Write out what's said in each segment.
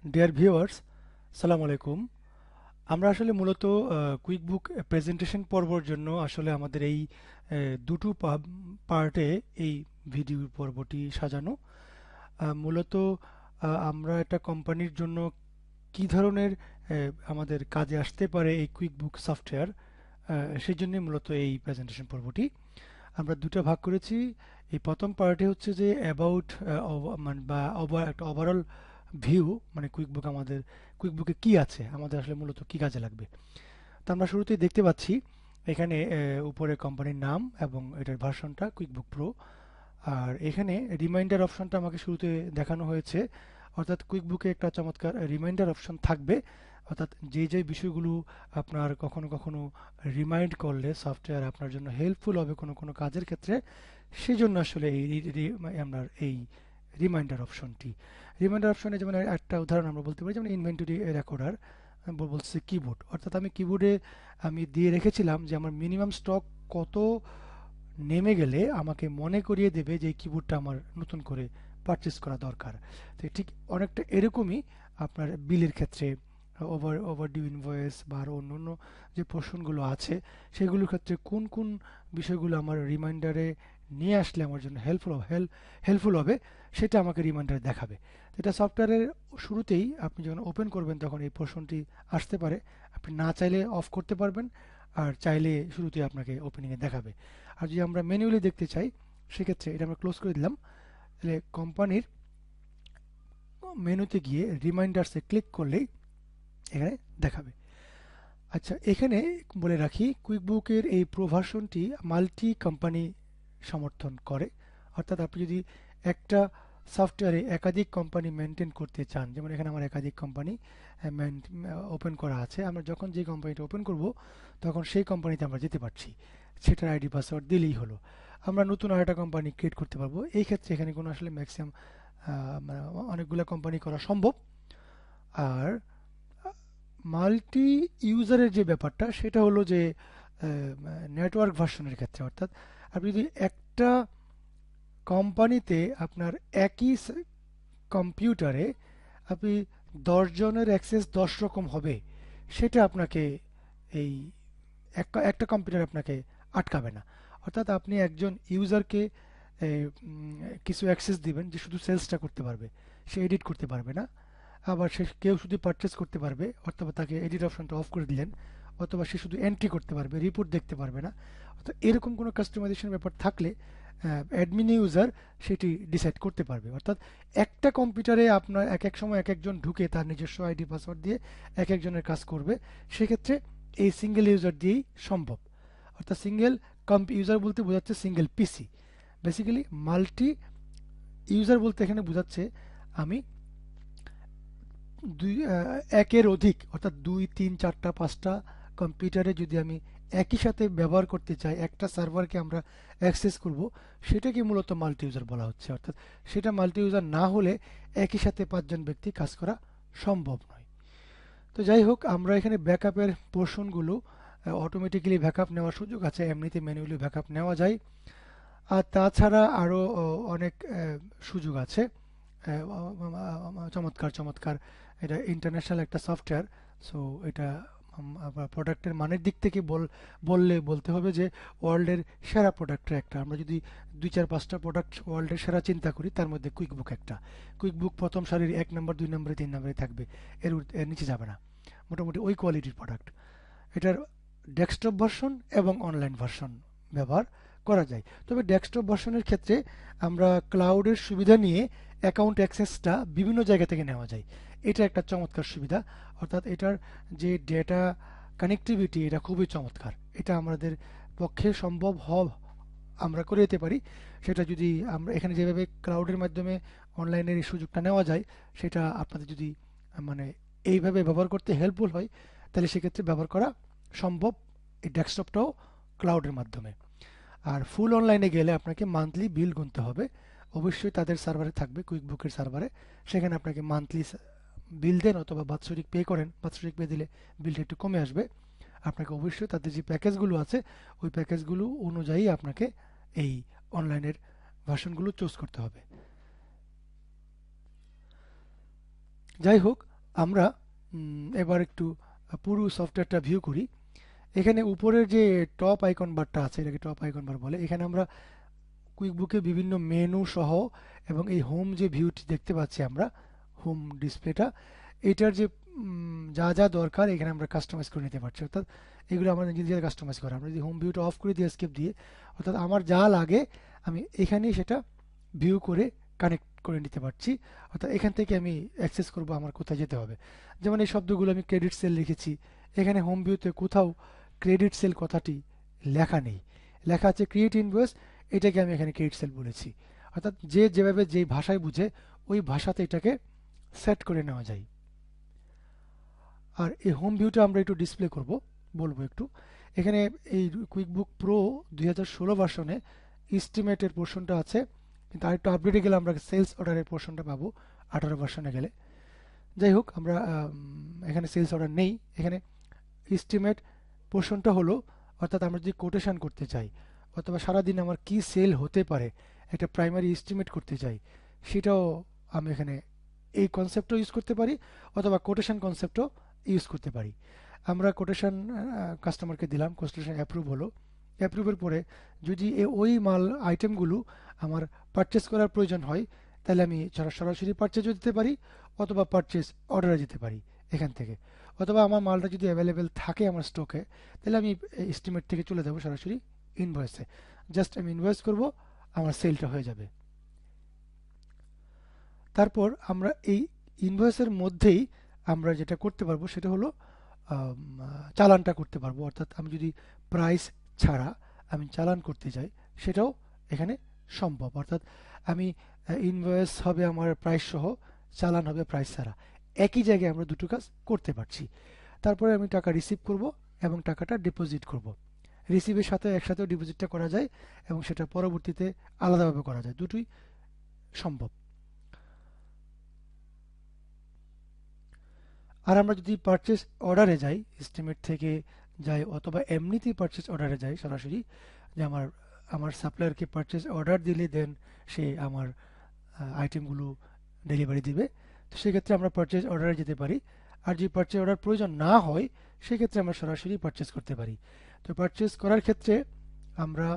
Dear viewers, সালাম আলাইকুম। আমরা আসলে মূলত কুইকবুক প্রেজেন্টেশন পর্বর জন্য আসলে আমাদের এই দুটো পার্টে এই ভিডিও পর্বটি সাজানো। মূলত আমরা একটা কোম্পানির জন্য কি ধরনের আমাদের কাজে আসতে পারে এই কুইকবুক সফটওয়্যার, সেই জন্যই মূলত এই প্রেজেন্টেশন পর্বটি আমরা দুটো ভাগ করেছি। এই প্রথম পার্টে হচ্ছে যে অ্যাবাউট মানে বা একটা ওভারঅল ভিউ, মানে কুইকবুকে কি আছে, আমাদের আসলে মূলত কি কাজে লাগবে। তো আমরা শুরুতেই দেখতে পাচ্ছি এখানে উপরে কোম্পানির নাম এবং এটার ভার্সনটা কুইকবুক প্রো। আর এখানে রিমাইন্ডার অপশনটা আমাকে শুরুতে দেখানো হয়েছে, অর্থাৎ কুইকবুকে একটা চমৎকার রিমাইন্ডার অপশন থাকবে। অর্থাৎ যে যে বিষয়গুলো আপনার কখনো কখনো রিমাইন্ড করলে সফটওয়্যার আপনার জন্য হেল্পফুল হবে কোনো কোনো কাজের ক্ষেত্রে, সেই জন্য আসলে আপনার এই রিমাইন্ডার অপশনটি। রিমাইন্ডার অপশনে যেমন একটা উদাহরণ আমরা বলতে পারি, যেমন ইনভেন্টরি রেকর্ডার বলছে কিবোর্ড, অর্থাৎ আমি কিবোর্ডে আমি দিয়ে রেখেছিলাম যে আমার মিনিমাম স্টক কত নেমে গেলে আমাকে মনে করিয়ে দেবে যে এই কিবোর্ডটা আমার নতুন করে পারচেস করা দরকার। তো ঠিক অনেকটা এরকমই আপনার বিলের ক্ষেত্রে ওভারডিউ ইনভয়েস বা আরও অন্য অন্য যে পোর্শনগুলো আছে, সেগুলোর ক্ষেত্রে কোন কোন বিষয়গুলো আমার রিমাইন্ডারে নিয়ে আসলে আমার জন্য হেল্পফুল হবে, সেটা আমাকে রিমাইন্ডারে দেখাবে। এটা সফটওয়্যারের শুরুতেই আপনি যখন ওপেন করবেন তখন এই পোর্শনটি আসতে পারে। আপনি না চাইলে অফ করতে পারবেন, আর চাইলে শুরুতেই আপনাকে ওপেনিংয়ে দেখাবে। আর যদি আমরা ম্যানুয়ালি দেখতে চাই, সেক্ষেত্রে এটা আমরা ক্লোজ করে দিলাম। তাহলে কোম্পানির মেনুতে গিয়ে রিমাইন্ডার্সে ক্লিক করলেই এখানে দেখাবে। আচ্ছা, এখানে বলে রাখি কুইকবুকের এই প্রো ভার্সনটি মাল্টি কোম্পানি সমর্থন করে। অর্থাৎ আপনি যদি একটা সফটওয়্যারে একাধিক কোম্পানি মেনটেন করতে চান, যেমন এখানে আমার একাধিক কোম্পানি ওপেন করা আছে, আমরা যখন যে কোম্পানিটা ওপেন করব তখন সেই কোম্পানিতে আমরা যেতে পারছি, সেটার আইডি পাসওয়ার্ড দিলেই হলো। আমরা নতুন আরেকটা কোম্পানি ক্রিয়েট করতে পারবো। এই ক্ষেত্রে এখানে কোনো আসলে ম্যাক্সিমাম মানে অনেকগুলো কোম্পানি করা সম্ভব। আর মাল্টি ইউজারের যে ব্যাপারটা, সেটা হলো যে নেটওয়ার্ক ভার্সনের ক্ষেত্রে, অর্থাৎ আপনি যদি একটা কোম্পানিতে আপনার একই কম্পিউটারে আপনি 10 জনের অ্যাক্সেস 10 রকম হবে, সেটা আপনাকে এই একটা কম্পিউটার আপনাকে আটকাবে না। অর্থাৎ আপনি একজন ইউজারকে কিছু অ্যাক্সেস দিবেন যে শুধু সেলসটা করতে পারবে, সে এডিট করতে পারবে না। আবার সে কেউ শুধু পারচেস করতে পারবে, অথবা তাকে এডিট অপশনটা অফ করে দিলেন, অথবা সে শুধু এন্ট্রি করতে পারবে, রিপোর্ট দেখতে পারবে না। অর্থাৎ এরকম কোনো কাস্টমাইজেশন ব্যাপার থাকলে অ্যাডমিন ইউজার সেটি ডিসাইড করতে পারবে। অর্থাৎ একটা কম্পিউটারে আপনার এক এক সময় এক একজন ঢুকে তার নিজস্ব আইডি পাসওয়ার্ড দিয়ে এক একজনের কাজ করবে, সেক্ষেত্রে এই সিঙ্গেল ইউজার দিয়েই সম্ভব। অর্থাৎ সিঙ্গেল ইউজার বলতে বোঝাচ্ছে সিঙ্গেল পিসি। বেসিক্যালি মাল্টি ইউজার বলতে এখানে বোঝাচ্ছে আমি একের অধিক, অর্থাৎ 2 3 4 5টা কম্পিউটারে যদি আমি একই সাথে ব্যবহার করতে চাই, একটা সার্ভারকে আমরা অ্যাক্সেস করব, সেটাকে মূলত মাল্টি ইউজার বলা হচ্ছে। অর্থাৎ সেটা মাল্টি ইউজার না হলে একই সাথে 5জন ব্যক্তি কাজ করা সম্ভব নয়। তো যাই হোক, আমরা এখানে ব্যাকআপের পোর্শনগুলো অটোমেটিক্যালি ব্যাকআপ নেওয়ার সুযোগ আছে, এমনিতে ম্যানুয়ালি ব্যাকআপ নেওয়া যায়। আর তাছাড়া আরও অনেক সুযোগ আছে। চমৎকার চমৎকার, এটা ইন্টারন্যাশনাল একটা সফটওয়্যার। সো এটা প্রোডাক্টের মানের দিক থেকে বলতে হবে যে ওয়ার্ল্ডের সেরা প্রোডাক্টের একটা। আমরা যদি 2 4 5টা প্রোডাক্ট ওয়ার্ল্ডের সেরা চিন্তা করি, তার মধ্যে কুইকবুক একটা। কুইকবুক প্রথম সারির 1 নম্বর 2 নম্বরে 3 নম্বরে থাকবে, এর নিচে যাবে না। মোটামুটি ওই কোয়ালিটির প্রোডাক্ট। এটার ডেস্কটপ ভার্সন এবং অনলাইন ভার্সন ব্যবহার করা যায়। তবে ডেস্কটপ ভার্সনের ক্ষেত্রে আমরা ক্লাউডের সুবিধা নিয়ে অ্যাকাউন্ট অ্যাক্সেসটা বিভিন্ন জায়গা থেকে নেওয়া যায়। এটা একটা চমৎকার সুবিধা। অর্থাৎ এটার যে ডেটা কানেক্টিভিটি, এটা খুবই চমৎকার। এটা আমাদের পক্ষে সম্ভব আমরা করে দিতে পারি। সেটা যদি আমরা এখানে যেভাবে ক্লাউডের মাধ্যমে অনলাইনের এই সুযোগটা নেওয়া যায়, সেটা আপনাদের যদি মানে এইভাবে ব্যবহার করতে হেল্পফুল হয়, তাহলে সেক্ষেত্রে ব্যবহার করা সম্ভব এই ডেস্কটপটাও ক্লাউডের মাধ্যমে। আর ফুল অনলাইনে গেলে আপনাকে মান্থলি বিল গুনতে হবে। অবশ্যই তাদের সার্ভারে থাকবে, কুইকবুকের সার্ভারে। সেখানে আপনাকে মান্থলি বিল দেন অথবা বাৎসরিক পে করেন, বাৎসরিক পে দিলে বিলটা একটু কমে আসবে। আপনাকে অবশ্যই তাদের যে প্যাকেজগুলো আছে, ওই প্যাকেজগুলো অনুযায়ী আপনাকে এই অনলাইনের ভার্সনগুলো চুজ করতে হবে। যাই হোক, আমরা এবার একটু পুরো সফটওয়্যারটা ভিউ করি। এখানে উপরের যে টপ আইকন বারটা আছে, এটাকে টপ আইকন বার বলে। এখানে আমরা কুইকবুকে বিভিন্ন মেনু সহ এবং এই হোম যে ভিউটি দেখতে পাচ্ছি আমরা, হোম ডিসপ্লেটা, এটার যে যা যা দরকার এখানে আমরা কাস্টমাইজ করে নিতে পারছি। অর্থাৎ এগুলো আমরা নিজেদের কাস্টমাইজ করা। আমরা যদি হোম ভিউটা অফ করে দিয়ে স্কেপ দিয়ে, অর্থাৎ আমার যা লাগে আমি এখানেই সেটা ভিউ করে কানেক্ট করে নিতে পারছি। অর্থাৎ এখান থেকে আমি অ্যাক্সেস করব আমার কোথায় যেতে হবে। যেমন এই শব্দগুলো আমি ক্রেডিট সেল লিখেছি, এখানে হোম ভিউতে কোথাও ক্রেডিট সেল কথাটি লেখা নেই, লেখা আছে ক্রিয়েট ইনভয়েস, এটাকে আমি এখানে ক্রেডিট সেল বলেছি। অর্থাৎ যে যেভাবে যেই ভাষায় বুঝে ওই ভাষাতে এটাকে সেট করে নেওয়া যায়। আর এই হোম ভিউটা আমরা একটু ডিসপ্লে করব, বলবো একটু। এখানে এই কুইকবুক প্রো 2016 ভার্সনে এস্টিমেটের পোর্শনটা আছে, কিন্তু আরেকটু আপডেটে গেলে আমরা সেলস অর্ডারের পোর্শনটা পাবো 18 ভার্সনে গেলে। যাই হোক, আমরা এখানে সেলস অর্ডার নেই। এখানে এস্টিমেট পোর্শনটা হলো, অর্থাৎ আমরা যদি কোটেশন করতে চাই অথবা সারাদিন আমার কি সেল হতে পারে একটা প্রাইমারি এস্টিমেট করতে চাই, সেটাও আমি এখানে এই কনসেপ্টও ইউজ করতে পারি অথবা কোটেশন কনসেপ্টও ইউজ করতে পারি। আমরা কোটেশন কাস্টমারকে দিলাম, কোটেশন অ্যাপ্রুভ হলো। অ্যাপ্রুভের পরে যদি ওই মাল আইটেমগুলো আমার পারচেস করার প্রয়োজন হয়, তাহলে আমি সরাসরি পারচেজও দিতে পারি অথবা পারচেস অর্ডারে দিতে পারি এখান থেকে। অথবা আমার মালটা যদি অ্যাভেলেবেল থাকে আমার স্টকে, তাহলে আমি এস্টিমেট থেকে চলে যাব সরাসরি ইনভয়েসে। জাস্ট আমি ইনভয়েস করব, আমার সেলটা হয়ে যাবে। তারপর আমরা এই ইনভয়েসের মধ্যেই আমরা যেটা করতে পারবো সেটা হলো চালানটা করতে পারবো। অর্থাৎ আমি যদি প্রাইস ছাড়া আমি চালান করতে চাই, সেটাও এখানে সম্ভব। অর্থাৎ আমি ইনভয়েস হবে আমার প্রাইস সহ, চালান হবে প্রাইস ছাড়া, একই জায়গায় আমরা দুটো কাজ করতে পারছি। তারপরে আমি টাকা রিসিভ করব এবং টাকাটা ডিপোজিট করব। রিসিভের সাথে একসাথেও ডিপোজিটটা করা যায় এবং সেটা পরবর্তীতে আলাদাভাবে করা যায়, দুটোই সম্ভব। আর আমরা যদি পারচেস অর্ডারে যাই, এস্টিমেট থেকে যাই অথবা এমনিতেই পারচেস অর্ডারে যাই সরাসরি, যে আমার আমার সাপ্লায়ারকে পারচেস অর্ডার দিলে দেন সে আমার আইটেমগুলো ডেলিভারি দিবে, তো সেক্ষেত্রে আমরা পারচেস অর্ডারে যেতে পারি। আর যদি পারচেস অর্ডার প্রয়োজন না হয়, সেক্ষেত্রে আমরা সরাসরি পারচেস করতে পারি। তো পারচেস করার ক্ষেত্রে আমরা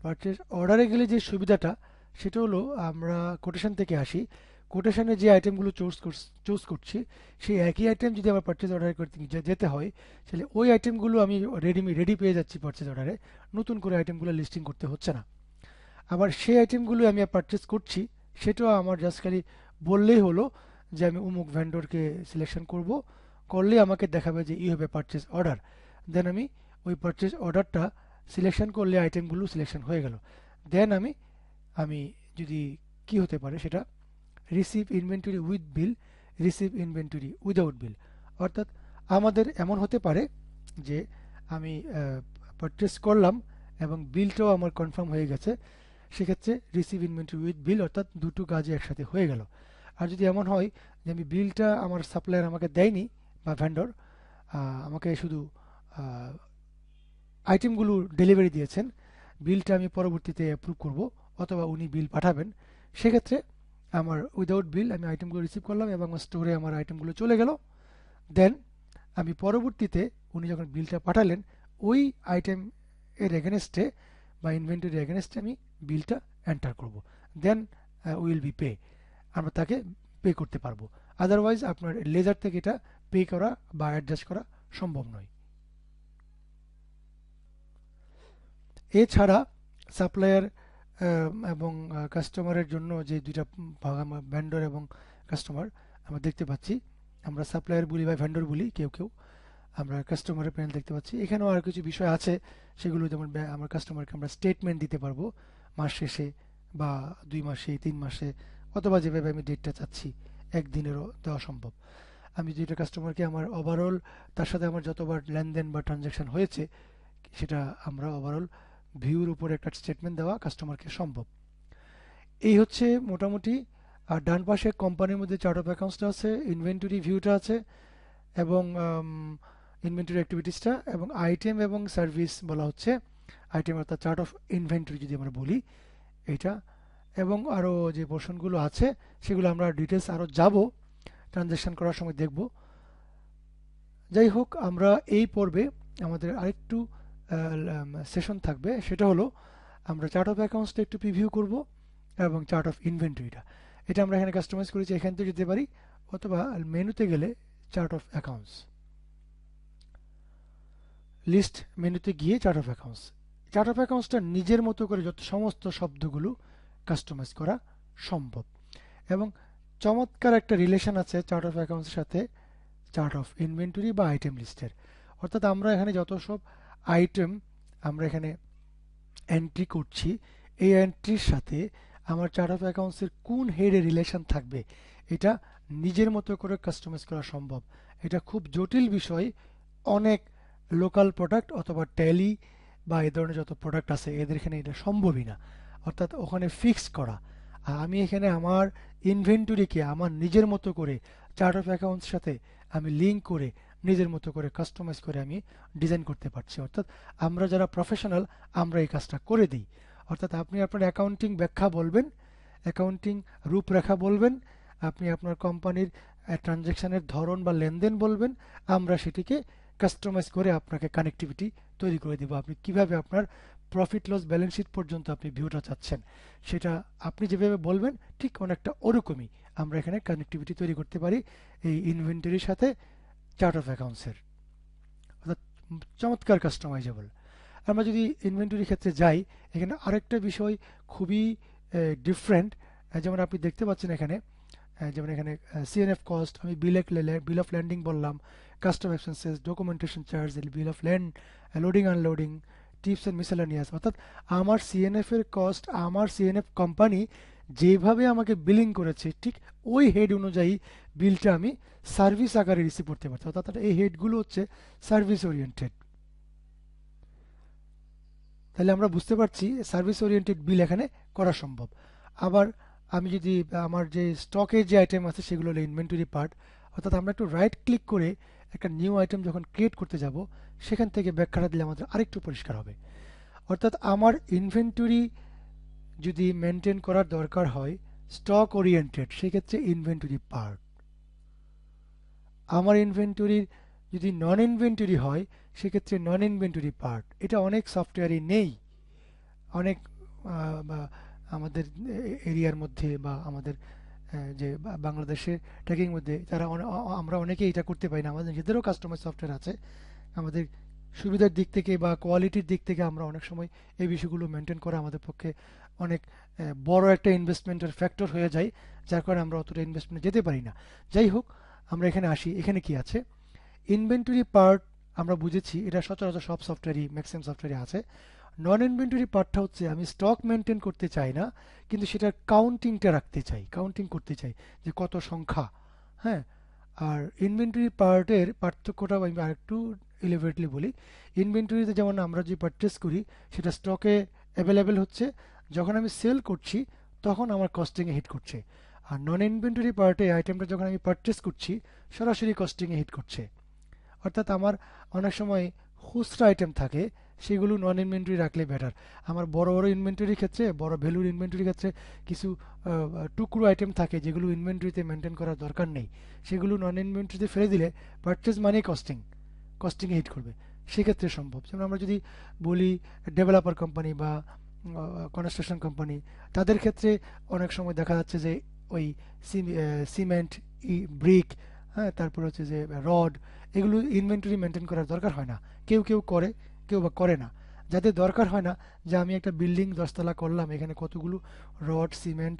পারচেস অর্ডারে গেলে যে সুবিধাটা সেটা হলো, আমরা কোটেশন থেকে আসি, কোটেশনে যে আইটেমগুলো চুজ করছি সেই একই আইটেম যদি আমার পারচেজ অর্ডার করতে যেতে হয়, তাহলে ওই আইটেমগুলো আমি রেডি পেয়ে যাচ্ছি পারচেজ অর্ডারে, নতুন করে আইটেমগুলো লিস্টিং করতে হচ্ছে না। আবার সেই আইটেমগুলো আমি পারচেজ করছি, সেটাও আমার জাস্ট খালি বললেই হলো যে আমি অমুক ভেন্ডরকে সিলেকশন করব, করলেই আমাকে দেখাবে যে you have a purchase order. Then আমি ওই পারচেজ অর্ডারটা সিলেকশন করলে আইটেমগুলো সিলেকশন হয়ে গেল। দেন আমি আমি যদি কি হতে পারে সেটা, receive inventory with bill, receive inventory without bill. অর্থাৎ আমাদের এমন হতে পারে যে আমি পারচেস করলাম এবং বিলটাও আমার কনফার্ম হয়ে গেছে, সেক্ষেত্রে রিসিভ ইনভেন্টরি উইথ বিল, অর্থাৎ দুটো কাজই একসাথে হয়ে গেল। আর যদি এমন হয় যে আমি বিলটা আমার সাপ্লায়ার আমাকে দেয়নি বা ভেন্ডর আমাকে শুধু আইটেমগুলো ডেলিভারি দিয়েছেন, বিলটা আমি পরবর্তীতে অ্যাপ্রুভ করব অথবা উনি বিল পাঠাবেন, সেক্ষেত্রে আমার উইদাউট বিল আমি আইটেমগুলো রিসিভ করলাম এবং স্টোরে আমার আইটেমগুলো চলে গেল। দেন আমি পরবর্তীতে উনি যখন বিলটা পাঠালেন, ওই আইটেম এর এগেনস্টে বা ইনভেন্টরি এগেনস্টে আমি বিলটা এন্টার করব। দেন উইল বি পে, আমরা তাকে পে করতে পারবো। আদারওয়াইজ আপনার লেজার থেকে এটা পে করা বা অ্যাডজাস্ট করা সম্ভব নয়। এছাড়া সাপ্লায়ার এবং কাস্টমারের জন্য যে দুইটা ভাগ, ভেন্ডর এবং কাস্টমার আমরা দেখতে পাচ্ছি। আমরা সাপ্লায়ার বলি বা ভেন্ডর বলি কেউ কেউ, আমরা কাস্টমারের প্যানেল দেখতে পাচ্ছি। এখানেও আর কিছু বিষয় আছে, সেগুলো যেমন আমার কাস্টমারকে আমরা স্টেটমেন্ট দিতে পারবো মাস শেষে বা 2 মাসে, 3 মাসে, অথবা যেভাবে আমি ডেটটা চাচ্ছি একদিনেরও দেওয়া সম্ভব। আমি যেটা কাস্টমারকে আমার ওভারঅল, তার সাথে আমার যতবার লেনদেন বা ট্রানজ্যাকশন হয়েছে সেটা আমরা ওভারঅল ভিউর উপরে একটা স্টেটমেন্ট দেওয়া কাস্টমারকে সম্ভব। এই হচ্ছে মোটামুটি। আর ডান পাশে কোম্পানির মধ্যে চার্ট অফ অ্যাকাউন্টসটা আছে, ইনভেন্টরি ভিউটা আছে এবং ইনভেন্টরি অ্যাক্টিভিটিসটা, এবং আইটেম এবং সার্ভিস বলা হচ্ছে। আইটেম অর্থাৎ চার্ট অফ ইনভেন্টরি যদি আমরা বলি এইটা, এবং আরও যে পোর্শনগুলো আছে সেগুলো আমরা ডিটেলস আরও যাব। ট্রানজ্যাকশন করার সময় দেখব। যাই হোক, আমরা এই পর্বে আমাদের আরেকটু সেশন থাকবে, সেটা হলো আমরা চার্ট অফ অ্যাকাউন্টসটা একটু প্রিভিউ করব এবং চার্ট অফ ইনভেন্টরিটা। এটা আমরা এখানে কাস্টমাইজ করেছি, এখান থেকে যেতে পারি, অথবা মেনুতে গেলে চার্ট অফ অ্যাকাউন্টস, লিস্ট মেনুতে গিয়ে chart of accounts. Chart of অ্যাকাউন্টসটা নিজের মতো করে যত সমস্ত শব্দগুলো কাস্টমাইজ করা সম্ভব, এবং চমৎকার একটা রিলেশন আছে চার্ট অফ অ্যাকাউন্টসের সাথে চার্ট অফ ইনভেন্টরি বা আইটেম লিস্টের। অর্থাৎ আমরা এখানে যত সব আইটেম আমরা এখানে এন্ট্রি করছি, এই এন্ট্রির সাথে আমার চার্ট অফ অ্যাকাউন্টসের কোন হেডে রিলেশন থাকবে এটা নিজের মতো করে কাস্টমাইজ করা সম্ভব। এটা খুব জটিল বিষয়। অনেক লোকাল প্রোডাক্ট অথবা ট্যালি বা এই ধরনের যত প্রোডাক্ট আছে এদের এখানে এটা সম্ভবই না, অর্থাৎ ওখানে ফিক্স করা। আর আমি এখানে আমার ইনভেন্টরিকে আমার নিজের মতো করে চার্ট অফ অ্যাকাউন্টস সাথে আমি লিঙ্ক করে নিজের মতো করে কাস্টমাইজ করে আমি ডিজাইন করতে পারছি। অর্থাৎ আমরা যারা প্রফেশনাল আমরা এই কাজটা করে দিই। অর্থাৎ আপনি আপনার অ্যাকাউন্টিং ব্যাখ্যা বলবেন, অ্যাকাউন্টিং রূপরেখা বলবেন, আপনি আপনার কোম্পানির ট্রানজ্যাকশনের ধরন বা লেনদেন বলবেন, আমরা সেটিকে কাস্টমাইজ করে আপনাকে কানেক্টিভিটি তৈরি করে দেব। আপনি কিভাবে আপনার প্রফিট লস ব্যালেন্স শিট পর্যন্ত আপনি ভিউটা চাচ্ছেন সেটা আপনি যেভাবে বলবেন ঠিক অনেকটা ওরকমই আমরা এখানে কানেক্টিভিটি তৈরি করতে পারি এই ইনভেন্টরির সাথে চার্ট অফ অ্যাকাউন্টসের। অর্থাৎ চমৎকার কাস্টমাইজেবল। আমরা যদি ইনভেন্টরি ক্ষেত্রে যাই, এখানে আরেকটা বিষয় খুবই ডিফারেন্ট। যেমন আপনি দেখতে পাচ্ছেন এখানে, যেমন এখানে সিএনএফ কস্ট, আমি বিল অফ ল্যান্ডিং বললাম, custom expenses, documentation charge, bill of land, loading unloading, tips and miscellaneous. অর্থাৎ আমার সিএনএফ এর কস্ট আমার সিএনএফ কোম্পানি যেভাবে আমাকে বিলিং করেছে ঠিক ওই হেড অনুযায়ী বিলটা আমি সার্ভিস আকারে রিসিভ করতে পারছি। অর্থাৎ এই হেডগুলো হচ্ছে সার্ভিস ওরিয়েন্টেড। তাহলে আমরা বুঝতে পারছি সার্ভিস ওরিয়েন্টেড বিল এখানে করা সম্ভব। আবার আমি যদি আমার যে স্টকের যে আইটেম আছে সেগুলো হলো ইনভেন্টরি পার্ট, অর্থাৎ আমরা একটু রাইট ক্লিক করে একটা নিউ আইটেম যখন ক্রিয়েট করতে যাব সেখান থেকে ব্যাখ্যাটা দিলে আমাদের আরেকটু পরিষ্কার হবে। অর্থাৎ আমার ইনভেন্টরি যদি মেনটেন করার দরকার হয় স্টক ওরিয়েন্টেড, সেক্ষেত্রে ইনভেন্টরি পার্ট। আমার ইনভেন্টরির যদি নন ইনভেন্টরি হয় সেক্ষেত্রে নন ইনভেন্টরি পার্ট। এটা অনেক সফটওয়্যারই নেই, অনেক আমাদের এরিয়ার মধ্যে বা আমাদের যে বাংলাদেশের ট্যাগিং মধ্যে যারা আমরা অনেকেই এটা করতে পারি না। আমাদের নিজেদেরও কাস্টমাইজ সফটওয়্যার আছে। আমাদের সুবিধার দিক থেকে বা কোয়ালিটির দিক থেকে আমরা অনেক সময় এই বিষয়গুলো মেনটেন করা আমাদের পক্ষে অনেক বড় একটা ইনভেস্টমেন্টের ফ্যাক্টর হয়ে যায়, যার কারণে আমরা অতটা ইনভেস্টমেন্টে যেতে পারি না। যাই হোক, আমরা এখানে আসি। এখানে কি আছে, ইনভেন্টরি পার্ট আমরা বুঝেছি, এটা সচরাচর সব সফটওয়্যারই ম্যাক্সিমাম সফটওয়্যারে আছে। নন ইনভেন্টরি পার্টটা হচ্ছে আমি স্টক মেনটেন করতে চাই না, কিন্তু সেটার কাউন্টিংটা রাখতে চাই, কাউন্টিং করতে চাই যে কত সংখ্যা। হ্যাঁ, আর ইনভেন্টরি পার্টের পার্থক্যটাও আমি আরেকটু এলিভেটলি বলি। ইনভেন্টরিতে যেমন আমরা যে পারচেস করি সেটা স্টকে অ্যাভেলেবেল হচ্ছে, যখন আমি সেল করছি তখন আমার কস্টিংয়ে হিট করছে। আর নন ইনভেন্টরি পার্টে আইটেমটা যখন আমি পারচেস করছি সরাসরি কস্টিংয়ে হিট করছে। অর্থাৎ আমার অনেক সময় খুচরা আইটেম থাকে, সেগুলো নন ইনভেন্টরি রাখলে বেটার। আমার বড় বড় ইনভেন্টরির ক্ষেত্রে, বড় ভ্যালুর ইনভেন্টরির ক্ষেত্রে কিছু টুকরো আইটেম থাকে যেগুলো ইনভেন্টরিতে মেনটেন করার দরকার নেই, সেগুলো নন ইনভেন্টরিতে ফেলে দিলে পারচেজ মানেই কস্টিংয়ে হিট করবে। সেক্ষেত্রে সম্ভব। যেমন আমরা যদি বলি ডেভেলপার কোম্পানি বা কনস্ট্রাকশন কোম্পানি, তাদের ক্ষেত্রে অনেক সময় দেখা যাচ্ছে যে ওই সিমেন্ট, ব্রিক, হ্যাঁ, তারপর হচ্ছে যে রড, এগুলো ইনভেন্টরি মেনটেন করার দরকার হয় না। কেউ কেউ করে, কেউ বা করে না। যাদের দরকার হয় না, যে আমি একটা বিল্ডিং 10 তলা করলাম, এখানে কতগুলো রড, সিমেন্ট,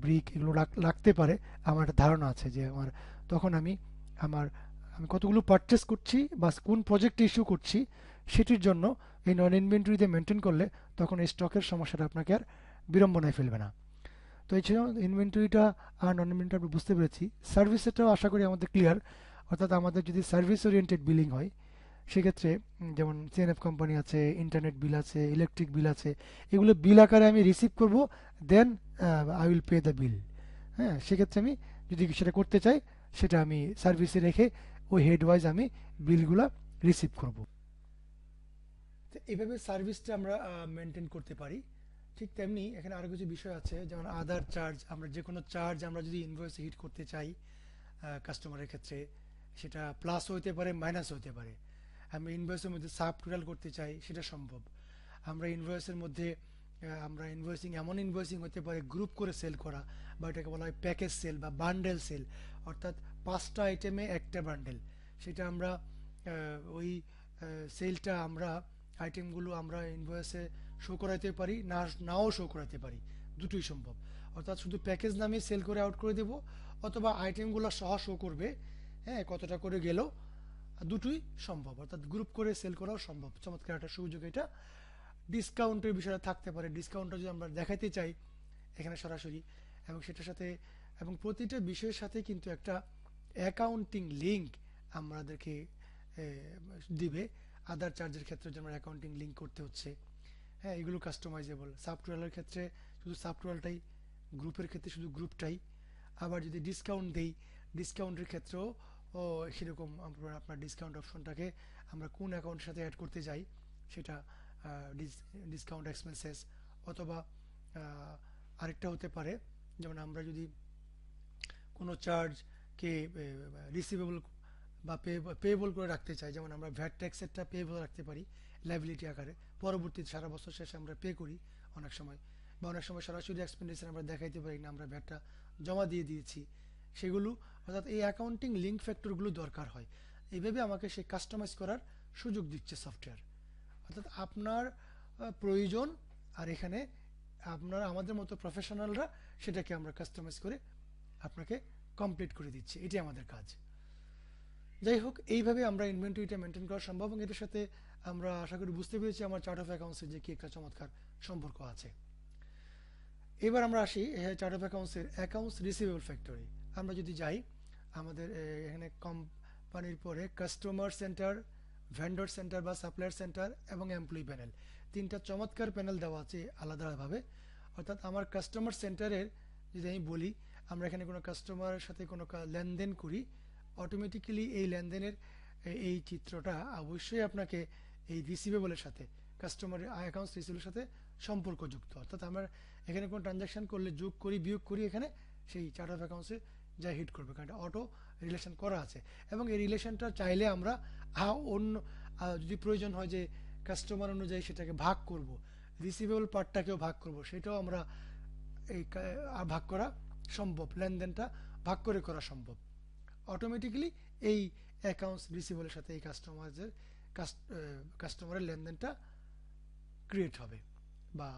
ব্রিক এগুলো লাগতে পারে, আমার একটা ধারণা আছে যে আমার, তখন আমার আমি কতগুলো পারচেস করছি বা কোন প্রজেক্ট ইস্যু করছি সেটির জন্য এই নন ইনভেন্টরিতে মেনটেন করলে তখন এই স্টকের সমস্যাটা আপনাকে আর বিড়ম্বনায় ফেলবে না। তো এই ছিল ইনভেন্টরিটা আর নন ইনভেন্টরি আমরা বুঝতে পেরেছি। সার্ভিসেরটাও আশা করি আমাদের ক্লিয়ার। অর্থাৎ আমাদের যদি সার্ভিস ওরিয়েন্টেড বিলিং হয় সেক্ষেত্রে যেমন সিএনএফ কোম্পানি আছে, ইন্টারনেট বিল আছে, ইলেকট্রিক বিল আছে, এগুলো বিল আকারে আমি রিসিভ করব, then I will pay the bill. হ্যাঁ, সেক্ষেত্রে আমি যদি সেটা করতে চাই সেটা আমি সার্ভিসে রেখে ওই হেড ওয়াইজ আমি বিলগুলা রিসিভ করব। তো এইভাবে সার্ভিসটা আমরা মেনটেন করতে পারি। ঠিক তেমনি এখানে আরো কিছু বিষয় আছে, যেমন আদার চার্জ। আমরা যে কোনো চার্জ আমরা যদি ইনভয়েসে হিট করতে চাই, কাস্টমারের ক্ষেত্রে, সেটা প্লাস হতে পারে, মাইনাস হতে পারে। আমি ইনভয়েসের মধ্যে সাব টোটাল করতে চাই, সেটা সম্ভব। আমরা ইনভয়েসের মধ্যে আমরা ইনভয়েসিং, এমন ইনভয়েসিং হতে পারে গ্রুপ করে সেল করা, বা এটাকে বলা হয় প্যাকেজ সেল বা বান্ডেল সেল, অর্থাৎ 5টা আইটেমে একটা বান্ডেল। সেটা আমরা ওই সেলটা আমরা আইটেমগুলো আমরা ইনভয়েসে শো করাতে পারি, নাও শো করাতে পারি, দুটোই সম্ভব। অর্থাৎ শুধু প্যাকেজ নামে সেল করে আউট করে দেব, অথবা আইটেমগুলো সহ শো করবে, হ্যাঁ, কতটা করে গেল, দুটোই সম্ভব। অর্থাৎ গ্রুপ করে সেল করাও সম্ভব। চমৎকার একটা সুযোগ এটা। ডিসকাউন্টের বিষয়টা থাকতে পারে, ডিসকাউন্টটা যদি আমরা দেখাতে চাই এখানে সরাসরি, এবং সেটার সাথে, এবং প্রতিটা বিষয়ের সাথে কিন্তু একটা অ্যাকাউন্টিং লিঙ্ক আমাদেরকে দিবে। আদার চার্জের ক্ষেত্রে যেমন অ্যাকাউন্টিং লিঙ্ক করতে হচ্ছে, হ্যাঁ, এগুলো কাস্টমাইজেবল। সাবটোটালের ক্ষেত্রে শুধু সাবটোটালটাই, গ্রুপের ক্ষেত্রে শুধু গ্রুপটাই। আবার যদি ডিসকাউন্ট দেই, ডিসকাউন্টের ক্ষেত্রেও সেরকম আপনার ডিসকাউন্ট অপশনটাকে আমরা কোন অ্যাকাউন্টের সাথে অ্যাড করতে যাই, সেটা ডিসকাউন্ট এক্সপেন্সেস, অথবা আরেকটা হতে পারে, যেমন আমরা যদি কোনো চার্জকে রিসিভেবল বা পেয়েবল করে রাখতে চাই, যেমন আমরা ভ্যাট ট্যাক্সেরটা পেয়েবল রাখতে পারি লাইবিলিটি আকারে, পরবর্তী সারা বছর শেষে আমরা পে করি অনেক সময়, বা অনেক সময় সরাসরি এক্সপেন্ডিচার আমরা দেখাইতে পারি না, আমরা ভ্যাটটা জমা দিয়ে দিয়েছি, সেগুলো। অর্থাৎ এই অ্যাকাউন্টিং লিঙ্ক ফ্যাক্টরগুলো দরকার হয়। এইভাবে আমাকে সে কাস্টমাইজ করার সুযোগ দিচ্ছে সফটওয়্যার। অর্থাৎ আপনার প্রয়োজন, আর এখানে আপনার আমাদের মতো প্রফেশনালরা সেটাকে আমরা কাস্টমাইজ করে আপনাকে কমপ্লিট করে দিচ্ছি, এটাই আমাদের কাজ। যাই হোক, এইভাবে আমরা ইনভেন্টরিটা মেনটেন করা সম্ভব, এবং এটার সাথে আমরা আশা করি বুঝতে পেরেছি আমার চার্ট অফ অ্যাকাউন্টসের যে কি একটা চমৎকার সম্পর্ক আছে। এবার আমরা আসি চার্ট অফ অ্যাকাউন্টসের অ্যাকাউন্টস রিসিভেবল ফ্যাক্টরি। আমরা যদি যাই আমাদের এখানে কোম্পানির পরে কাস্টমার সেন্টার, ভেন্ডর সেন্টার বা সাপ্লায়ার সেন্টার এবং এমপ্লয়ি প্যানেল, তিনটা চমৎকার প্যানেল দেওয়া আছে আলাদাভাবে। অর্থাৎ আমার কাস্টমার সেন্টারের যদি আমি বলি, আমরা এখানে কোনো কাস্টমারের সাথে কোনো লেনদেন করি, অটোমেটিক্যালি এই লেনদেনের এই চিত্রটা অবশ্যই আপনাকে এই রিসিভেবলের সাথে, কাস্টমার অ্যাকাউন্টস রিসিভেবলের সাথে সম্পর্কযুক্ত। অর্থাৎ আমরা এখানে কোনো ট্রানজ্যাকশন করলে যোগ করি, বিয়োগ করি, এখানে সেই চার্ট অফ অ্যাকাউন্টসে যা হিট করবে, কারণ এটা অটো রিলেশন করা আছে। এবং এই রিলেশনটা চাইলে আমরা অন্য যদি প্রয়োজন হয় যে কাস্টমার অনুযায়ী সেটাকে ভাগ করব, রিসিভেবল পার্টটাকেও ভাগ করব, সেটাও আমরা এই ভাগ করা সম্ভব, লেনদেনটা ভাগ করে করা সম্ভব। অটোমেটিক্যালি এই অ্যাকাউন্টস রিসিভেবলের সাথে এই কাস্টমারের লেনদেনটা ক্রিয়েট হবে, বা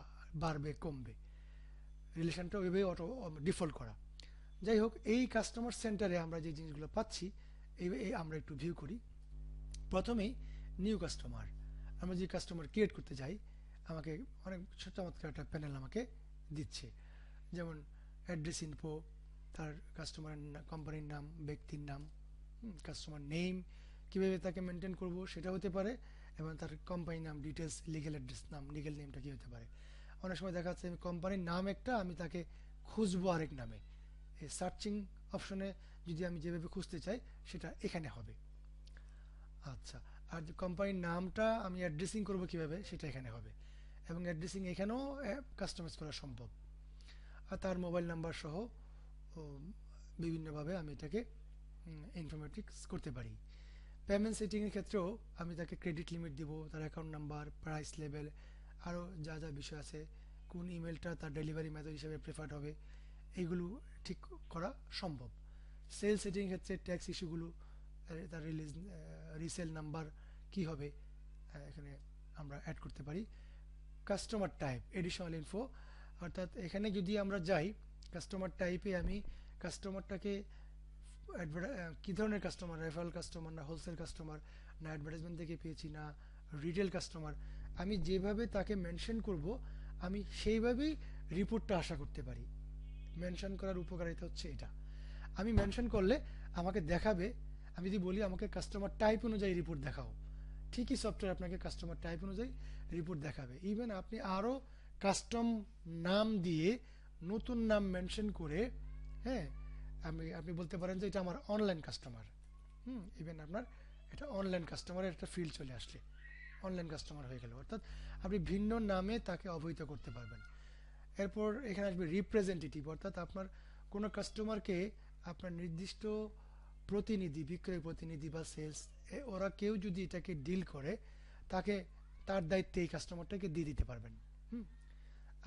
বাড়বে কমবে, রিলেশনটা ওইভাবে অটো ডিফল্ট করা। যাই হোক, এই কাস্টমার সেন্টারে আমরা যে জিনিসগুলো পাচ্ছি এই আমরা একটু ভিউ করি। প্রথমেই নিউ কাস্টমার, আমরা যে কাস্টমার ক্রিয়েট করতে যাই, আমাকে অনেক চমৎকার একটা প্যানেল আমাকে দিচ্ছে, যেমন অ্যাড্রেস ইনফো, তার কাস্টমারের কোম্পানির নাম, ব্যক্তির নাম, কাস্টমার নেম, কীভাবে তাকে মেনটেন করব সেটা হতে পারে, এবং তার কোম্পানির নাম ডিটেলস, লিগেল অ্যাড্রেস নাম, লিগেল নেমটা কী হতে পারে। অনেক সময় দেখা যাচ্ছে আমি কোম্পানির নাম একটা, আমি তাকে খুঁজবো আরেক নামে, এই সার্চিং অপশনে যদি আমি যেভাবে খুঁজতে চাই সেটা এখানে হবে। আচ্ছা, আর কোম্পানির নামটা আমি অ্যাড্রেসিং করব কিভাবে, সেটা এখানে হবে, এবং অ্যাড্রেসিং এখানেও কাস্টমাইজ করা সম্ভব। আর তার মোবাইল নাম্বার সহ বিভিন্নভাবে আমি এটাকে ইনফরমেটিক্স করতে পারি। পেমেন্ট সেটিংয়ের ক্ষেত্রেও আমি তাকে ক্রেডিট লিমিট দিব, তার অ্যাকাউন্ট নাম্বার, প্রাইস লেভেল, আরও যা যা বিষয় আছে, কোন ইমেলটা তার ডেলিভারি মেথড হিসেবে প্রেফার্ড হবে, এইগুলো ঠিক করা সম্ভব। সেল সেটিং ক্ষেত্রে ট্যাক্স ইস্যুগুলো, তার রিসেল নাম্বার কি হবে, এখানে আমরা অ্যাড করতে পারি। কাস্টমার টাইপ, এডিশনাল ইনফো, অর্থাৎ এখানে যদি আমরা যাই কাস্টমার টাইপে, আমি কাস্টমারটাকে কী ধরনের কাস্টমার, রেফারেল কাস্টমার না হোলসেল কাস্টমার, না অ্যাডভার্টাইজমেন্ট থেকে পেয়েছি, না রিটেল কাস্টমার, আমি যেভাবে তাকে মেনশন করব আমি সেইভাবেই রিপোর্টটা আশা করতে পারি। মেনশন করার উপকারিতা হচ্ছে এটা, আমি মেনশন করলে আমাকে দেখাবে। আমি যদি বলি আমাকে কাস্টমার টাইপ অনুযায়ী রিপোর্ট দেখাও, ঠিকই সফটওয়্যার আপনাকে কাস্টমার টাইপ অনুযায়ী রিপোর্ট দেখাবে। ইভেন আপনি আরও কাস্টম নাম দিয়ে নতুন নাম মেনশন করে, হ্যাঁ, আপনি বলতে পারেন যে এটা আমার অনলাইন কাস্টমার, ইভেন আপনার এটা অনলাইন কাস্টমারের একটা ফিল্ড চলে আসলে অনলাইন কাস্টমার হয়ে গেল। অর্থাৎ আপনি ভিন্ন নামে তাকে অবহিত করতে পারবেন। এরপর এখানে আসবে রিপ্রেজেন্টেটিভ, অর্থাৎ আপনার কোনো কাস্টমারকে আপনার নির্দিষ্ট প্রতিনিধি, বিক্রয় প্রতিনিধি বা সেলস, ওরা কেউ যদি এটাকে ডিল করে, তাকে তার দায়িত্বে এই কাস্টমারটাকে দিয়ে দিতে পারবেন। হুম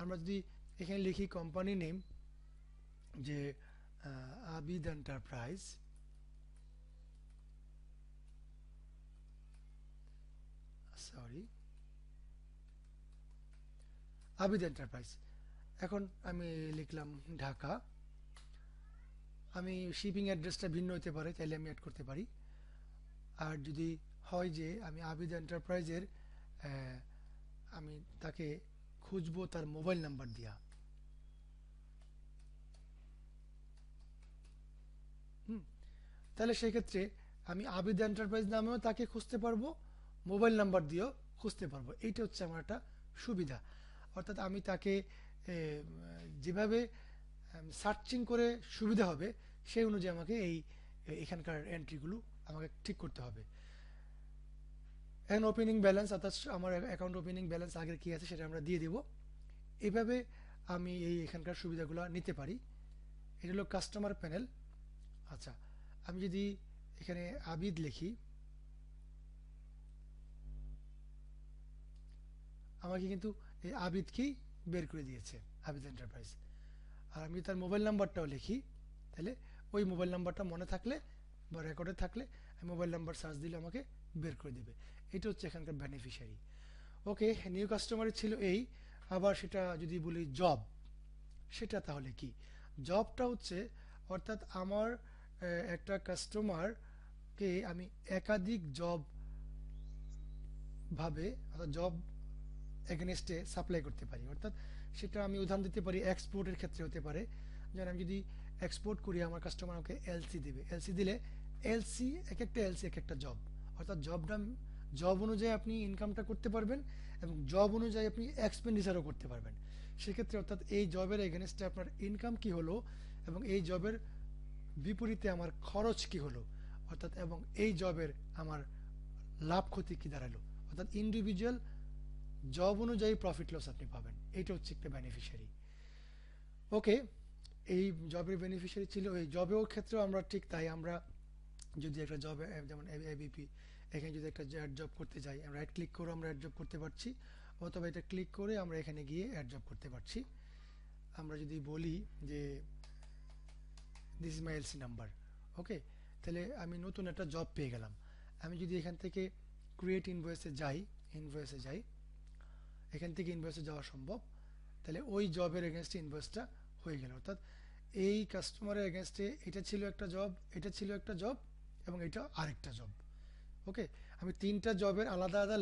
আমরা যদি এখানে লিখি কোম্পানি নেম, যে Abid enterprise, sorry Abid enterprise, এখন আমি লিখলাম ঢাকা। আমি শিপিং অ্যাড্রেসটা ভিন্ন হতে পারে, তাহলে আমি অ্যাড করতে পারি। আর যদি হয় যে আমি আবিদ এন্টারপ্রাইজের আমি তাকে খুঁজবো তার মোবাইল নাম্বার দিয়া, হুম তাহলে সেক্ষেত্রে আমি আবিদ এন্টারপ্রাইজ নামেও তাকে খুঁজতে পারবো, মোবাইল নাম্বার দিয়েও খুঁজতে পারবো। এইটা হচ্ছে আমার একটা সুবিধা। অর্থাৎ আমি তাকে যেভাবে সার্চিং করে সুবিধা হবে, সেই অনুযায়ী আমাকে এখানকার এন্ট্রিগুলো আমাকে ঠিক করতে হবে। এখন ওপেনিং ব্যালেন্স, অর্থাৎ আমার অ্যাকাউন্ট ওপেনিং ব্যালেন্স আগের কী আছে সেটা আমরা দিয়ে দেব। এইভাবে আমি এখানকার সুবিধাগুলো নিতে পারি। এটা হলো কাস্টমার প্যানেল। আচ্ছা, আমি যদি এখানে আবিদ লিখি, আমাকে কিন্তু এই আবিদকেই বের করে দিয়েছে, আবিদ এন্টারপ্রাইজ। আর আমি তার মোবাইল নাম্বারটাও লিখি, তাহলে ওই মোবাইল নাম্বারটা মনে থাকলে বা রেকর্ডে থাকলে আমি মোবাইল নাম্বার সার্চ দিলে আমাকে বের করে দেবে। এটা হচ্ছে এখানকার বেনিফিশিয়ারি। ওকে, নিউ কাস্টমারের ছিল এই। আবার সেটা যদি বলি জব, সেটা তাহলে কি? জবটা হচ্ছে, অর্থাৎ আমার একটা কাস্টমারকে আমি একাধিক জব ভাবে, অর্থাৎ জব এগেনস্টে সাপ্লাই করতে পারি। অর্থাৎ সেটা আমি উদাহরণ দিতে পারি, এক্সপোর্টের ক্ষেত্রে হতে পারে। যেন আমি যদি এক্সপোর্ট করি, আমার কাস্টমার আমাকে এলসি দেবে, এলসি দিলে এলসি, এক একটা এলসি এক একটা জব, অর্থাৎ জব অনুযায়ী আপনি ইনকামটা করতে পারবেন এবং জব অনুযায়ী আপনি এক্সপেন্ডিচারও করতে পারবেন। সেক্ষেত্রে অর্থাৎ এই জবের এগেনস্টে আপনার ইনকাম কি হলো এবং এই জবের বিপরীতে আমার খরচ কি হলো, অর্থাৎ এবং এই জবের আমার লাভ ক্ষতি কি দাঁড়ালো, অর্থাৎ ইন্ডিভিজুয়াল জব অনুযায়ী প্রফিট লস আপনি পাবেন। এটা হচ্ছে একটা বেনিফিশিয়ারি। ওকে, এই জবের বেনিফিশিয়ারি ছিল। এই জবেও ক্ষেত্রেও আমরা ঠিক তাই, আমরা যদি একটা জব, যেমন এবিপি, এখানে যদি একটা অ্যাড জব করতে যাই, আমরা রাইট ক্লিক করে আমরা অ্যাড জব করতে পারছি, অথবা এটা ক্লিক করে আমরা এখানে গিয়ে অ্যাড জব করতে পারছি। আমরা যদি বলি যে this is my LC number, okay, তাহলে আমি নতুন একটা জব পেয়ে গেলাম। আমি যদি এখান থেকে ক্রিয়েট ইনভয়েসে যাই, এখান থেকে ইনভয়েসে যাওয়া সম্ভব, তাহলে ওই জবের এগেনস্টে ইনভয়েসটা হয়ে গেল। অর্থাৎ এই কাস্টমারের এগেনস্টে এটা ছিল একটা জব, এটা ছিল একটা জব এবং এটা আরেকটা জব। ওকে, আমি তিনটা জবের আলাদা আলাদা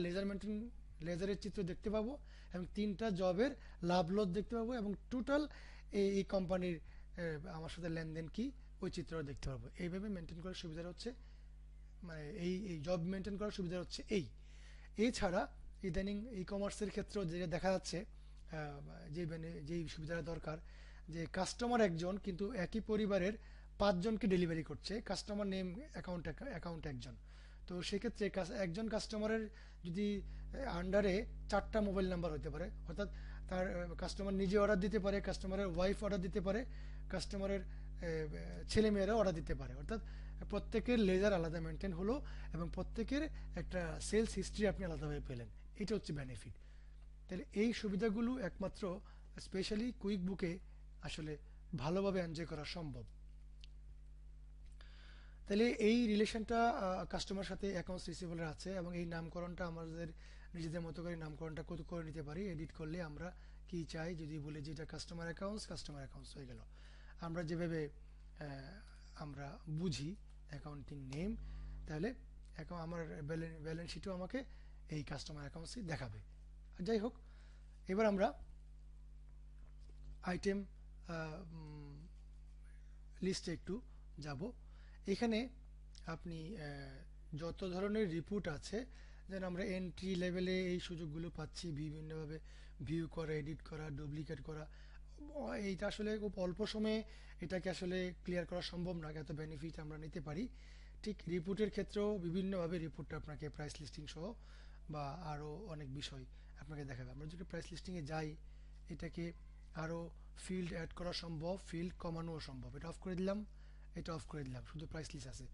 লেজারের চিত্র দেখতে পাবো এবং তিনটা জবের লাভ লস দেখতে পাবো এবং টোটাল এই কোম্পানির আমার সাথে লেনদেন কি, ওই চিত্রটা দেখতে পাবো। এইভাবে মেনটেন করার সুবিধা হচ্ছে, মানে এই জব মেনটেন করার সুবিধা হচ্ছে এই। এছাড়া ইদানিং ই কমার্সের ক্ষেত্রেও যেটা দেখা যাচ্ছে, যেই সুবিধাটা দরকার, যে কাস্টমার একজন কিন্তু একই পরিবারের পাঁচজনকে ডেলিভারি করছে, কাস্টমার নেম অ্যাকাউন্ট একজন। তো সেক্ষেত্রে একজন কাস্টমারের যদি আন্ডারে চারটা মোবাইল নাম্বার হতে পারে, অর্থাৎ তার কাস্টমার নিজে অর্ডার দিতে পারে, কাস্টমারের ওয়াইফ অর্ডার দিতে পারে, কাস্টমারের ছেলে মেয়েরাও অর্ডার দিতে পারে। অর্থাৎ প্রত্যেকের লেজার আলাদা মেনটেন হলো এবং প্রত্যেকের একটা সেলস হিস্ট্রি আপনি আলাদাভাবে পেলেন। এটা হচ্ছে বেনিফিট। তাহলে এই সুবিধাগুলো একমাত্র স্পেশালি কুইক বুকে আসলে ভালোভাবে এনজয় করা সম্ভব। তাহলে এই রিলেশনটা কাস্টমার সাথে অ্যাকাউন্টস রিসিভেবলের আছে এবং এই নামকরণটা আমাদের নিজেদের মতো করে নামকরণটা কত করে নিতে পারি। এডিট করলে আমরা কি চাই, যদি বলি যে এটা কাস্টমার অ্যাকাউন্টস হয়ে গেল। আমরা যেভাবে আমরা বুঝি অ্যাকাউন্টিং নেম, তাহলে আমার ব্যালেন্স শিটও আমাকে এই কাস্টমার অ্যাকাউন্টসই দেখাবে। আর যাই হোক, এবার আমরা আইটেম লিস্টে একটু যাব। এখানে আপনি যত ধরনের রিপোর্ট আছে, যেন আমরা এন্ট্রি লেভেলে এই সুযোগগুলো পাচ্ছি, বিভিন্নভাবে ভিউ করা, এডিট করা, ডুপ্লিকেট করা। এইটা আসলে খুব অল্প সময়ে এটাকে আসলে ক্লিয়ার করা সম্ভব না, এত বেনিফিট আমরা নিতে পারি। ঠিক রিপোর্টের ক্ষেত্রেও বিভিন্নভাবে রিপোর্টটা আপনাকে প্রাইস লিস্টিং সহ বা আরও অনেক বিষয় আপনাকে দেখাবে। আমরা যদি প্রাইস লিস্টিংয়ে যাই, এটাকে আরও ফিল্ড অ্যাড করা সম্ভব, ফিল্ড কমানোও সম্ভব। এটা অফ করে দিলাম, এটা অফ করে দিলাম, শুধু প্রাইস লিস্ট আছে।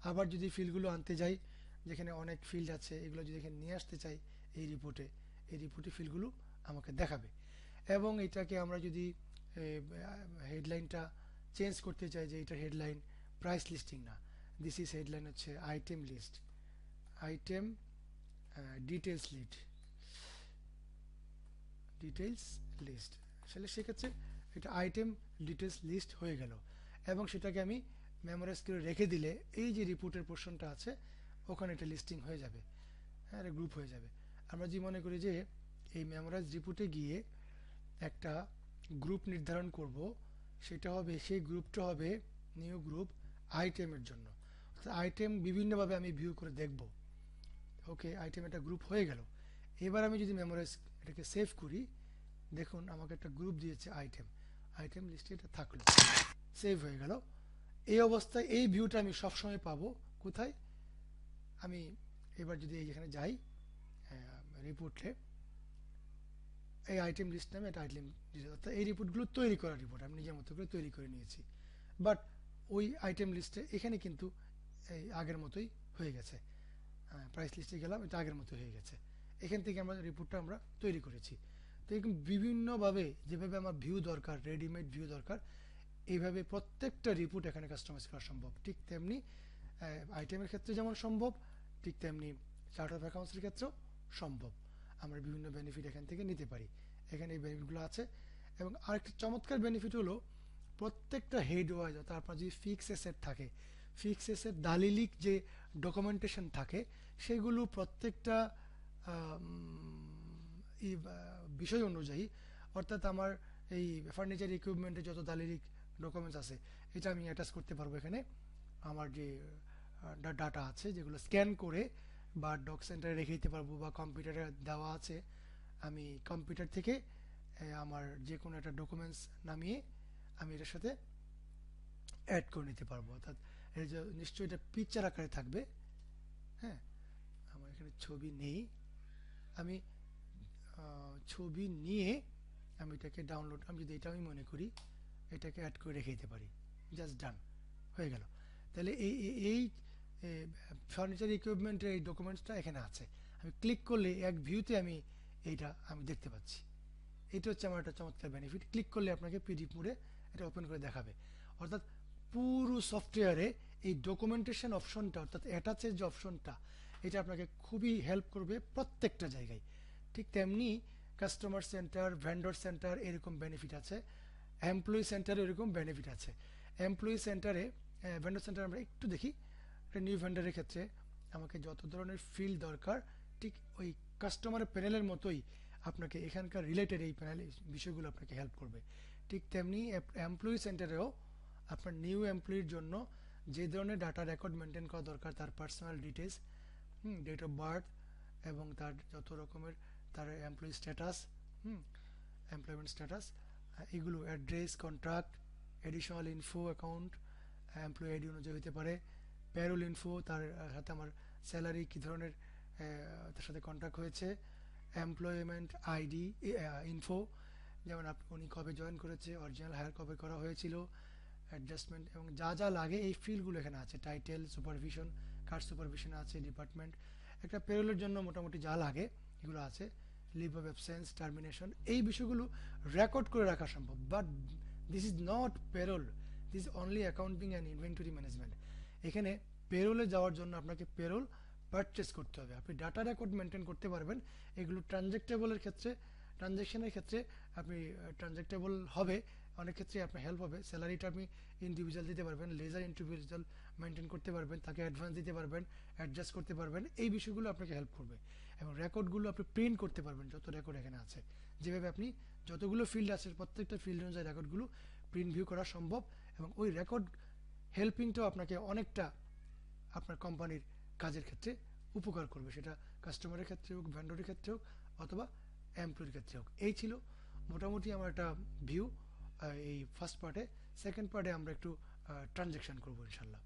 আবার যদি ফিল্ডগুলো আনতে যাই, যেখানে অনেক ফিল্ড আছে, এগুলো যদি এখানে নিয়ে আসতে চাই এই রিপোর্টে ফিল্ডগুলো আমাকে দেখাবে। এবং এটাকে আমরা যদি হেডলাইনটা চেঞ্জ করতে চাই, যে এটা হেডলাইন প্রাইস লিস্টিং না, দিস ইজ হেডলাইন হচ্ছে item list, item details list, আসলে সেক্ষেত্রে এটা আইটেম ডিটেলস লিস্ট হয়ে গেল। এবং সেটাকে আমি মেমোরাইজ করে রেখে দিলে এই যে রিপোর্টের পোর্শনটা আছে ওখানে এটা লিস্টিং হয়ে যাবে, হ্যাঁ, গ্রুপ হয়ে যাবে। আমরা যদি মনে করি যে এই মেমোরাইজ রিপোর্টে গিয়ে একটা গ্রুপ নির্ধারণ করব, সেটা হবে, সেই গ্রুপটা হবে নিউ গ্রুপ আইটেমের জন্য। আইটেম বিভিন্নভাবে আমি ভিউ করে দেখব। ওকে, আইটেম একটা গ্রুপ হয়ে গেল। এবার আমি যদি মেমোরাইজ এটাকে সেভ করি, দেখুন আমাকে একটা গ্রুপ দিয়েছে আইটেম লিস্টে এটা থাকলো, সেভ হয়ে গেল। এই অবস্থায় এই ভিউটা আমি সবসময় পাবো কোথায়, আমি এবার যদি এখানে যাই রিপোর্টে, এই আইটেম লিস্ট নামে একটা আইটেম, অর্থাৎ এই রিপোর্টগুলো তৈরি করা রিপোর্ট আমি নিজের মতো করে তৈরি করে নিয়েছি। বাট ওই আইটেম লিস্টে এখানে কিন্তু এই আগের মতোই হয়ে গেছে, প্রাইস লিস্টে গেলাম, এটা আগের মতো হয়ে গেছে। এখান থেকে আমরা রিপোর্টটা আমরা তৈরি করেছি। তো এরকম বিভিন্নভাবে যেভাবে আমার ভিউ দরকার, রেডিমেড ভিউ দরকার, এইভাবে প্রত্যেকটা রিপোর্ট এখানে কাস্টমাইজ করা সম্ভব। ঠিক তেমনি আইটেমের ক্ষেত্রে যেমন সম্ভব, ঠিক তেমনি চার্ট অফ অ্যাকাউন্টসের ক্ষেত্রেও সম্ভব। আমরা বিভিন্ন বেনিফিট এখান থেকে নিতে পারি, এখানে এই বেনিফিটগুলো আছে। এবং আরেকটা চমৎকার বেনিফিট হলো প্রত্যেকটা হেড ওয়াইজ, অর্থাৎ আপনার যদি ফিক্স এসেট থাকে, ফিক্স এসেট দালিলিক যে ডকুমেন্টেশন থাকে, সেগুলো প্রত্যেকটা বিষয় অনুযায়ী, অর্থাৎ আমার এই ফার্নিচার ইকুইপমেন্টের যত দালিলিক ডকুমেন্টস আছে, এটা আমি অ্যাটাচ করতে পারবো এখানে। আমার যে ডাটা আছে যেগুলো স্ক্যান করে বা ডক সেন্টারে রেখে দিতে পারবো, বা কম্পিউটারে দেওয়া আছে, আমি কম্পিউটার থেকে আমার যে কোনো একটা ডকুমেন্টস নামিয়ে আমি এটার সাথে অ্যাড করে নিতে পারবো। অর্থাৎ এই যে নিশ্চয়ই এটা পিকচার আকারে থাকবে, হ্যাঁ, আমার এখানে ছবি নেই, আমি ছবি নিয়ে আমি এটাকে ডাউনলোড, আমি যদি এটা আমি মনে করি এটাকে অ্যাড করে রেখে দিতে পারি, জাস্ট ডান হয়ে গেল। তাহলে এই ফার্নিচার ইকুইপমেন্টের এই ডকুমেন্টসটা এখানে আছে, আমি ক্লিক করলে এক ভিউতে আমি এইটা আমি দেখতে পাচ্ছি। এটা হচ্ছে আমার একটা চমৎকার বেনিফিট। ক্লিক করলে আপনাকে পিডিএফ মোডে এটা ওপেন করে দেখাবে। অর্থাৎ পুরো সফটওয়্যারে এই ডকুমেন্টেশন অপশনটা, অর্থাৎ অ্যাটাচের যে অপশনটা, এটা আপনাকে খুবই হেল্প করবে প্রত্যেকটা জায়গায়। ঠিক তেমনি কাস্টমার সেন্টার, ভেন্ডর সেন্টার এরকম বেনিফিট আছে, এমপ্লয়ি সেন্টারে এরকম বেনিফিট আছে। এমপ্লয়ি সেন্টারে, ভেন্ডর সেন্টারে আমরা একটু দেখি, একটা নিউ ভেন্ডারের ক্ষেত্রে আমাকে যত ধরনের ফিল্ড দরকার, ঠিক ওই কাস্টমারের প্যানেলের মতোই আপনাকে এখানকার রিলেটেড এই প্যানেল বিষয়গুলো আপনাকে হেল্প করবে। ঠিক তেমনি এমপ্লয়ি সেন্টারেও আপনার নিউ এমপ্লয়ির জন্য যে ধরনের ডাটা রেকর্ড মেনটেন করা দরকার, তার personal details, date of birth, এবং তার যত রকমের তার এমপ্লয়ি স্ট্যাটাস, এমপ্লয়মেন্ট স্ট্যাটাস, এগুলো address, contract, additional info, account, employee ID অনুযায়ী হতে পারে, প্যারোল ইনফো, তার সাথে আমার স্যালারি কী ধরনের তার সাথে কন্ট্রাক্ট হয়েছে, এমপ্লয়মেন্ট আইডি ইনফো, যেমন উনি কবে জয়েন করেছে, অরিজিনাল হায়ার কবে করা হয়েছিল, অ্যাডজাস্টমেন্ট, এবং যা যা লাগে এই ফিল্ডগুলো এখানে আছে। টাইটেল, সুপারভিশন, কার সুপারভিশন আছে, ডিপার্টমেন্ট, একটা পেরোলের জন্য মোটামুটি যা লাগে এগুলো আছে, লিভ অফ অ্যাবসেন্স, টার্মিনেশন, এই বিষয়গুলো রেকর্ড করে রাখা সম্ভব। But this is not payroll, this is only accounting and inventory management. এখানে পেরোলে যাওয়ার জন্য আপনাকে পেরোল পারচেস করতে হবে। আপনি ডাটা রেকর্ড মেনটেন করতে পারবেন, এগুলো ট্রানজেক্টেবলের ক্ষেত্রে, ট্রানজ্যাকশনের ক্ষেত্রে আপনি ট্রানজেক্টেবল হবে, অনেক ক্ষেত্রে আপনার হেল্প হবে। স্যালারিটা আপনি ইন্ডিভিজুয়াল দিতে পারবেন, লেজার ইন্ডিভিজুয়াল মেনটেন করতে পারবেন, তাকে অ্যাডভান্স দিতে পারবেন, অ্যাডজাস্ট করতে পারবেন, এই বিষয়গুলো আপনাকে হেল্প করবে। এবং রেকর্ডগুলো আপনি প্রিন্ট করতে পারবেন, যত রেকর্ড এখানে আছে, যেভাবে আপনি যতগুলো ফিল্ড আছে প্রত্যেকটা ফিল্ড অনুযায়ী রেকর্ডগুলো প্রিন্ট ভিউ করা সম্ভব। এবং ওই রেকর্ড হেল্পিংটাও আপনাকে অনেকটা আপনার কোম্পানির কাজের ক্ষেত্রে উপকার করবে, সেটা কাস্টমারের ক্ষেত্রে হোক, ভেন্ডরের ক্ষেত্রে হোক, অথবা এমপ্লয়ির ক্ষেত্রে হোক। এই ছিল মোটামুটি আমার একটা ভিউ এই ফার্স্ট পার্টে। সেকেন্ড পার্টে আমরা একটু ট্রানজ্যাকশন করবো ইনশাল্লাহ।